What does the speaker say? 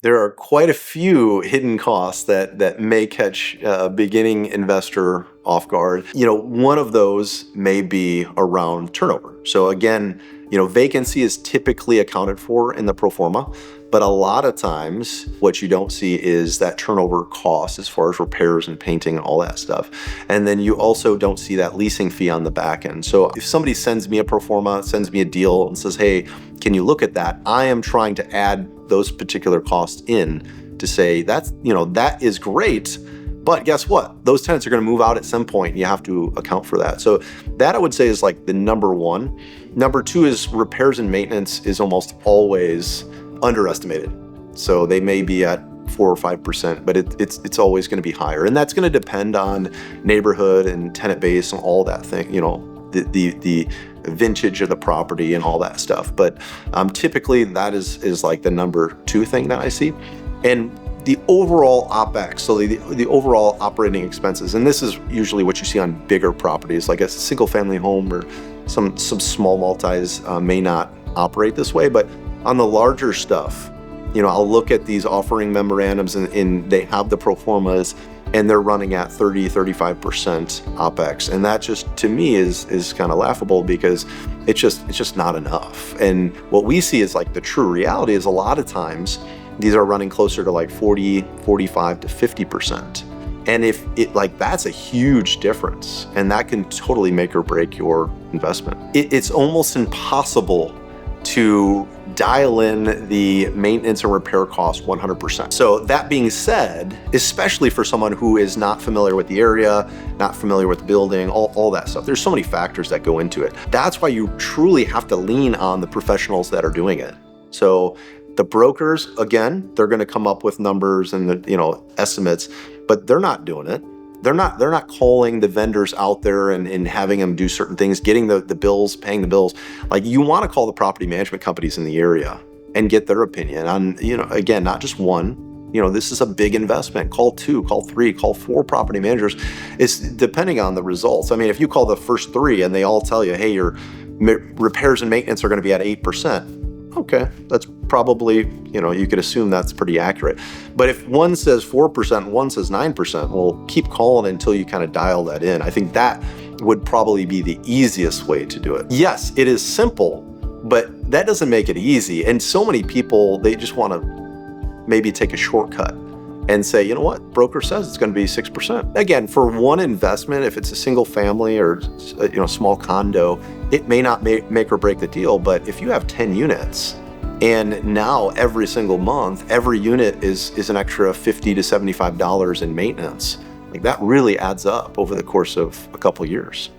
there are quite a few hidden costs that may catch a beginning investor off guard. One of those may be around turnover. So again, vacancy is typically accounted for in the pro forma, but a lot of times what you don't see is that turnover cost as far as repairs and painting and all that stuff. And then you also don't see that leasing fee on the back end. So if somebody sends me a pro forma, sends me a deal and says, hey, can you look at that? I am trying to add those particular costs in to say that is great, but guess what? Those tenants are going to move out at some point and you have to account for that. So that I would say is like the number one. Number two is repairs and maintenance is almost always underestimated. So they may be at 4 or 5%, but it's always going to be higher. And that's going to depend on neighborhood and tenant base and all that thing, the vintage of the property and all that stuff. But typically that is like the number two thing that I see. And the overall OpEx, so the overall operating expenses, and this is usually what you see on bigger properties, like a single family home or some small multis may not operate this way, but on the larger stuff, I'll look at these offering memorandums and they have the pro formas and they're running at 30-35% OpEx. And that just, to me, is kind of laughable because it's just not enough. And what we see is like the true reality is a lot of times these are running closer to like 40, 45 to 50%. And if that's a huge difference, and that can totally make or break your investment. It's almost impossible to dial in the maintenance and repair cost 100%. So that being said, especially for someone who is not familiar with the area, not familiar with the building, all that stuff, there's so many factors that go into it. That's why you truly have to lean on the professionals that are doing it. So the brokers, again, they're going to come up with numbers and estimates, but they're not doing it. They're not calling the vendors out there and having them do certain things, getting the bills, paying the bills. Like, you want to call the property management companies in the area and get their opinion on, again, not just one. This is a big investment. Call 2, call 3, call 4 property managers. It's depending on the results. I mean, if you call the first 3 and they all tell you, hey, your repairs and maintenance are going to be at 8%. Okay, that's probably, you could assume that's pretty accurate. But if one says 4% and one says 9%, well, keep calling until you kind of dial that in. I think that would probably be the easiest way to do it. Yes, it is simple, but that doesn't make it easy. And so many people, they just want to maybe take a shortcut and say, you know what, broker says it's going to be 6%. Again, for one investment, if it's a single family or small condo, it may not make or break the deal. But if you have 10 units and now every single month, every unit is an extra $50 to $75 in maintenance, like that really adds up over the course of a couple years.